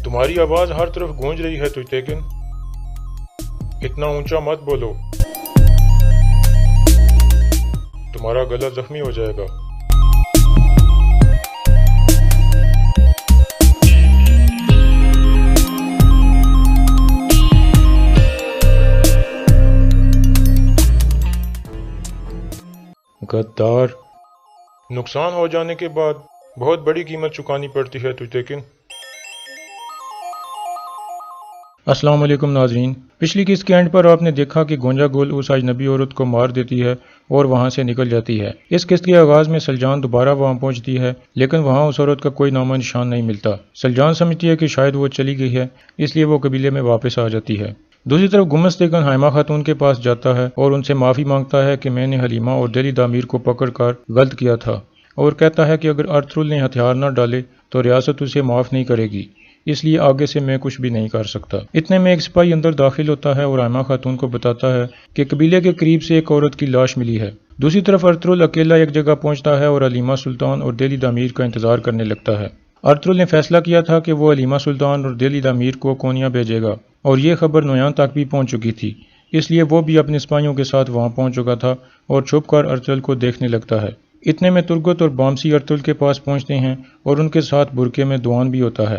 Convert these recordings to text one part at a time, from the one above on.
تمہاری آواز ہر طرف گونج رہی ہے تجتیکن، اتنا اونچا مت بولو، تمہارا گلا زخمی ہو جائے گا۔ غدار، نقصان ہو جانے کے بعد بہت بڑی قیمت چکانی پڑتی ہے تجتیکن۔ السلام علیکم ناظرین، پچھلی کس کے اینڈ پر آپ نے دیکھا کہ گونجا گل اس اجنبی عورت کو مار دیتی ہے اور وہاں سے نکل جاتی ہے۔ اس قسط کے آغاز میں سلجان دوبارہ وہاں پہنچتی ہے، لیکن وہاں اس عورت کا کوئی نام و نشان نہیں ملتا۔ سلجان سمجھتی ہے کہ شاید وہ چلی گئی ہے، اس لیے وہ قبیلے میں واپس آ جاتی ہے۔ دوسری طرف گمستیکن حائمہ خاتون کے پاس جاتا ہے اور ان سے معافی مانگتا ہے کہ میں نے حلیمہ اور دلی دامیر کو پکڑ کر غلط کیا تھا، اور کہتا ہے کہ اگر ارطغرل نے ہتھیار نہ ڈالے تو ریاست اسے معاف نہیں کرے گی، اس لیے آگے سے میں کچھ بھی نہیں کر سکتا۔ اتنے میں ایک سپاہی اندر داخل ہوتا ہے اور حائمہ خاتون کو بتاتا ہے کہ قبیلے کے قریب سے ایک عورت کی لاش ملی ہے۔ دوسری طرف ارطغرل اکیلا ایک جگہ پہنچتا ہے اور حلیمہ سلطان اور دلی دامیر کا انتظار کرنے لگتا ہے۔ ارطغرل نے فیصلہ کیا تھا کہ وہ حلیمہ سلطان اور دلی دامیر کو کونیا بھیجے گا، اور یہ خبر نویان تک بھی پہنچ چکی تھی، اس لیے وہ بھی اپنے سپاہیوں کے ساتھ وہاں پہنچ چکا تھا اور چھپ کر ارطغرل کو دیکھنے لگتا ہے۔ اتنے میں ترگت اور بامسی ارطغرل کے پاس پہنچتے ہیں اور ان کے ساتھ برقعے میں دوان بھی ہوتا ہے۔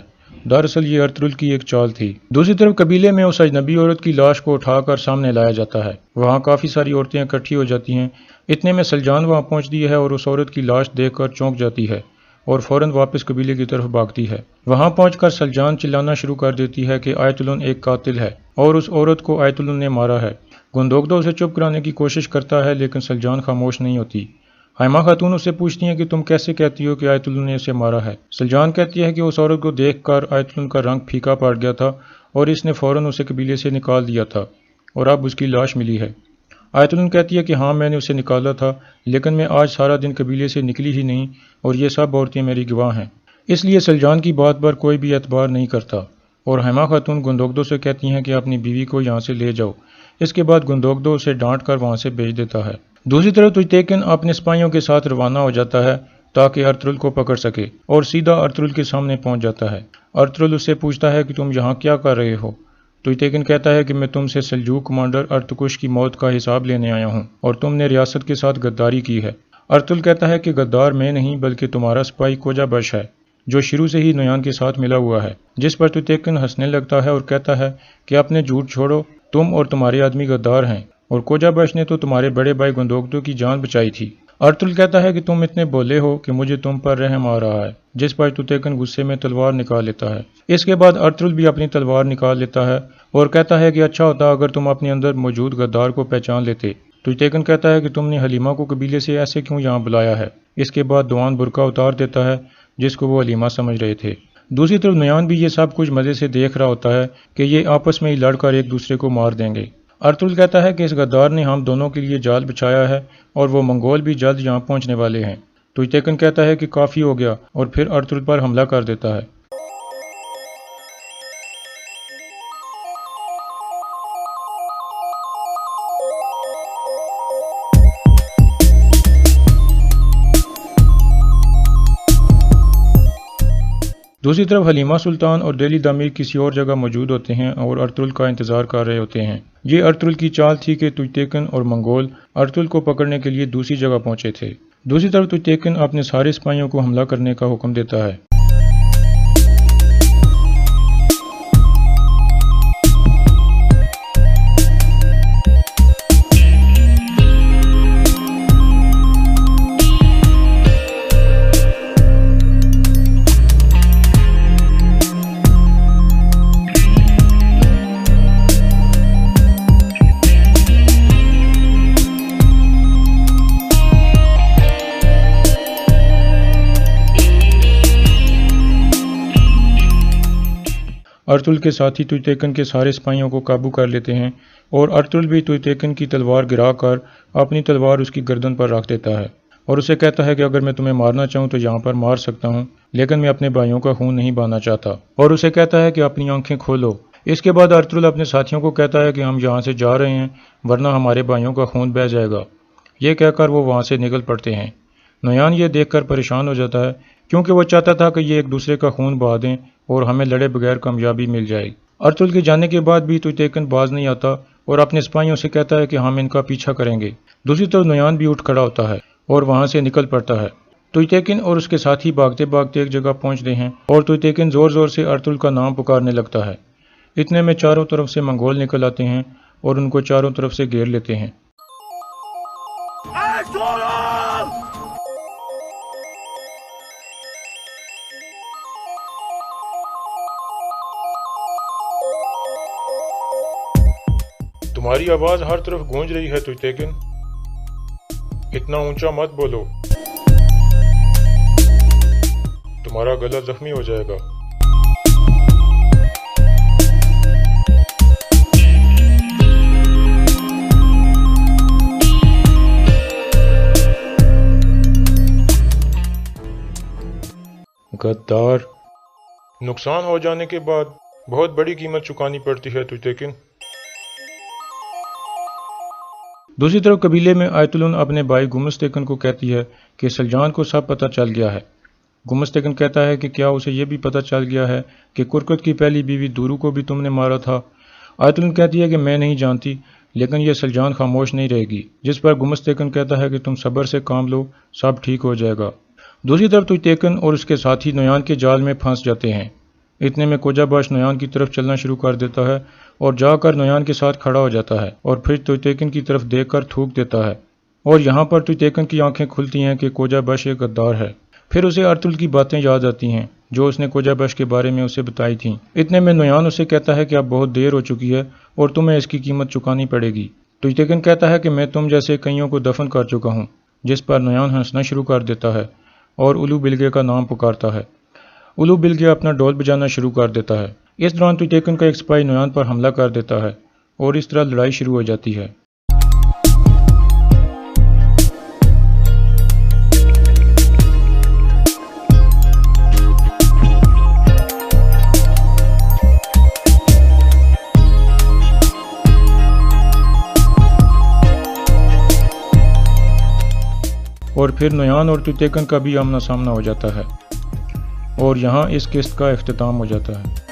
دراصل یہ ارطغرل کی ایک چال تھی۔ دوسری طرف قبیلے میں اس اجنبی عورت کی لاش کو اٹھا کر سامنے لایا جاتا ہے۔ وہاں کافی ساری عورتیں اکٹھی ہو جاتی ہیں۔ اتنے میں سلجان وہاں پہنچتی ہے اور اس عورت کی لاش دیکھ کر چونک جاتی ہے اور فوراً واپس قبیلے کی طرف بھاگتی ہے۔ وہاں پہنچ کر سلجان چلانا شروع کر دیتی ہے کہ آیت الن ایک قاتل ہے اور اس عورت کو آیت الن نے مارا ہے۔ گندوگدو اسے چپ کرانے کی کوشش کرتا ہے، لیکن سلجان خاموش نہیں ہوتی۔ حائمہ خاتون اس سے پوچھتی ہیں کہ تم کیسے کہتی ہو کہ آیت الن نے اسے مارا ہے؟ سلجان کہتی ہے کہ اس عورت کو دیکھ کر آیت الن کا رنگ پھیکا پڑ گیا تھا اور اس نے فوراً اسے قبیلے سے نکال دیا تھا اور اب اس کی لاش ملی ہے۔ آیت الن کہتی ہے کہ ہاں میں نے اسے نکالا تھا، لیکن میں آج سارا دن قبیلے سے نکلی ہی نہیں اور یہ سب عورتیں میری گواہ ہیں، اس لیے سلجان کی بات پر کوئی بھی اعتبار نہیں کرتا، اور حائمہ خاتون گندوگدو سے کہتی ہیں کہ اپنی بیوی کو یہاں سے لے جاؤ۔ اس کے بعد گندوگدو اسے ڈانٹ کر وہاں سے بھیج دیتا ہے۔ دوسری طرف تجتیکن اپنے سپاہیوں کے ساتھ روانہ ہو جاتا ہے تاکہ ارطغرل کو پکڑ سکے، اور سیدھا ارطغرل کے سامنے پہنچ جاتا ہے۔ ارطغرل اس سے پوچھتا ہے کہ تم یہاں کیا کر رہے ہو؟ تجتیکن کہتا ہے کہ میں تم سے سلجوق کمانڈر ارتکش کی موت کا حساب لینے آیا ہوں اور تم نے ریاست کے ساتھ غداری کی ہے۔ ارطغرل کہتا ہے کہ غدار میں نہیں بلکہ تمہارا سپاہی کوجا بش ہے، جو شروع سے ہی نویان کے ساتھ ملا ہوا ہے، جس پر تجتیکن ہنسنے لگتا ہے اور کہتا ہے کہ اپنے جھوٹ چھوڑو، تم اور تمہارے آدمی غدار ہیں، اور کوجا بش نے تو تمہارے بڑے بھائی گندوگدو کی جان بچائی تھی۔ ارطغرل کہتا ہے کہ تم اتنے بولے ہو کہ مجھے تم پر رحم آ رہا ہے، جس پر تجتیکن غصے میں تلوار نکال لیتا ہے۔ اس کے بعد ارطغرل بھی اپنی تلوار نکال لیتا ہے اور کہتا ہے کہ اچھا ہوتا اگر تم اپنے اندر موجود غدار کو پہچان لیتے۔ تجتیکن کہتا ہے کہ تم نے حلیمہ کو قبیلے سے ایسے کیوں یہاں بلایا ہے؟ اس کے بعد دوان برقع اتار دیتا ہے جس کو وہ حلیمہ سمجھ رہے تھے۔ دوسری طرف نویان بھی یہ سب کچھ مزے سے دیکھ رہا ہوتا ہے کہ یہ آپس میں ہی لڑ کر ایک دوسرے کو مار دیں گے۔ ارطغرل کہتا ہے کہ اس غدار نے ہم دونوں کے لیے جال بچھایا ہے اور وہ منگول بھی جلد یہاں پہنچنے والے ہیں۔ تجتیکن کہتا ہے کہ کافی ہو گیا اور پھر ارطغرل پر حملہ کر دیتا ہے۔ دوسری طرف حلیمہ سلطان اور دلی دامیر کسی اور جگہ موجود ہوتے ہیں اور ارطغرل کا انتظار کر رہے ہوتے ہیں۔ یہ ارطغرل کی چال تھی کہ تجتیکن اور منگول ارطغرل کو پکڑنے کے لیے دوسری جگہ پہنچے تھے۔ دوسری طرف تجتیکن اپنے سارے سپاہیوں کو حملہ کرنے کا حکم دیتا ہے۔ ارطغرل کے ساتھی تجتیکن کے سارے سپاہیوں کو قابو کر لیتے ہیں اور ارطغرل بھی تجتیکن کی تلوار گرا کر اپنی تلوار اس کی گردن پر رکھ دیتا ہے اور اسے کہتا ہے کہ اگر میں تمہیں مارنا چاہوں تو یہاں پر مار سکتا ہوں، لیکن میں اپنے بھائیوں کا خون نہیں بہانا چاہتا، اور اسے کہتا ہے کہ اپنی آنکھیں کھولو۔ اس کے بعد ارطغرل اپنے ساتھیوں کو کہتا ہے کہ ہم یہاں سے جا رہے ہیں ورنہ ہمارے بھائیوں کا خون بہہ جائے گا۔ یہ کہہ کر وہ وہاں سے نکل پڑتے ہیں۔ نویان یہ دیکھ کر پریشان ہو جاتا ہے کیونکہ وہ چاہتا تھا کہ یہ ایک دوسرے کا خون بہا دیں اور ہمیں لڑے بغیر کامیابی مل جائے۔ ارطغرل کے جانے کے بعد بھی توتیکن باز نہیں آتا اور اپنے سپاہیوں سے کہتا ہے کہ ہم ان کا پیچھا کریں گے۔ دوسری طرف نویان بھی اٹھ کھڑا ہوتا ہے اور وہاں سے نکل پڑتا ہے۔ توتیکن اور اس کے ساتھی بھاگتے بھاگتے ایک جگہ پہنچتے ہیں اور توتیکن زور زور سے ارطغرل کا نام پکارنے لگتا ہے۔ اتنے میں چاروں طرف سے منگول نکل آتے ہیں اور ان کو چاروں طرف سے گھیر لیتے ہیں۔ تمہاری آواز ہر طرف گونج رہی ہے توتیکن، اتنا اونچا مت بولو، تمہارا گلا زخمی ہو جائے گا۔ غدار، نقصان ہو جانے کے بعد بہت بڑی قیمت چکانی پڑتی ہے توتیکن۔ دوسری طرف قبیلے میں آیت اپنے بھائی گمستیکن کو کہتی ہے کہ سلجان کو سب پتہ چل گیا ہے۔ گمستیکن کہتا ہے کہ کیا اسے یہ بھی پتہ چل گیا ہے کہ کرکت کی پہلی بیوی دورو کو بھی تم نے مارا تھا؟ آیت کہتی ہے کہ میں نہیں جانتی، لیکن یہ سلجان خاموش نہیں رہے گی، جس پر گمستیکن کہتا ہے کہ تم صبر سے کام لو، سب ٹھیک ہو جائے گا۔ دوسری طرف توتیکن اور اس کے ساتھی نویان کے جال میں پھنس جاتے ہیں۔ اتنے میں کوجا باش نویان کی طرف چلنا شروع کر دیتا ہے اور جا کر نویان کے ساتھ کھڑا ہو جاتا ہے اور پھر توتیکن کی طرف دیکھ کر تھوک دیتا ہے، اور یہاں پر توتیکن کی آنکھیں کھلتی ہیں کہ کوجا باش ایک غدار ہے۔ پھر اسے ارطغرل کی باتیں یاد آتی ہیں جو اس نے کوجا باش کے بارے میں اسے بتائی تھیں۔ اتنے میں نویان اسے کہتا ہے کہ اب بہت دیر ہو چکی ہے اور تمہیں اس کی قیمت چکانی پڑے گی۔ توتیکن کہتا ہے کہ میں تم جیسے کئیوں کو دفن کر چکا ہوں، جس پر نویان ہنسنا شروع کر دیتا ہے اور الو بلگے کا نام پکارتا ہے۔ الو بلگے اپنا ڈول بجانا شروع کر دیتا ہے۔ اس دوران توتیکن کا ایک سپاہی نویان پر حملہ کر دیتا ہے اور اس طرح لڑائی شروع ہو جاتی ہے۔ اور پھر نویان اور توتیکن کا بھی آمنا سامنا ہو جاتا ہے اور یہاں اس قسط کا اختتام ہو جاتا ہے۔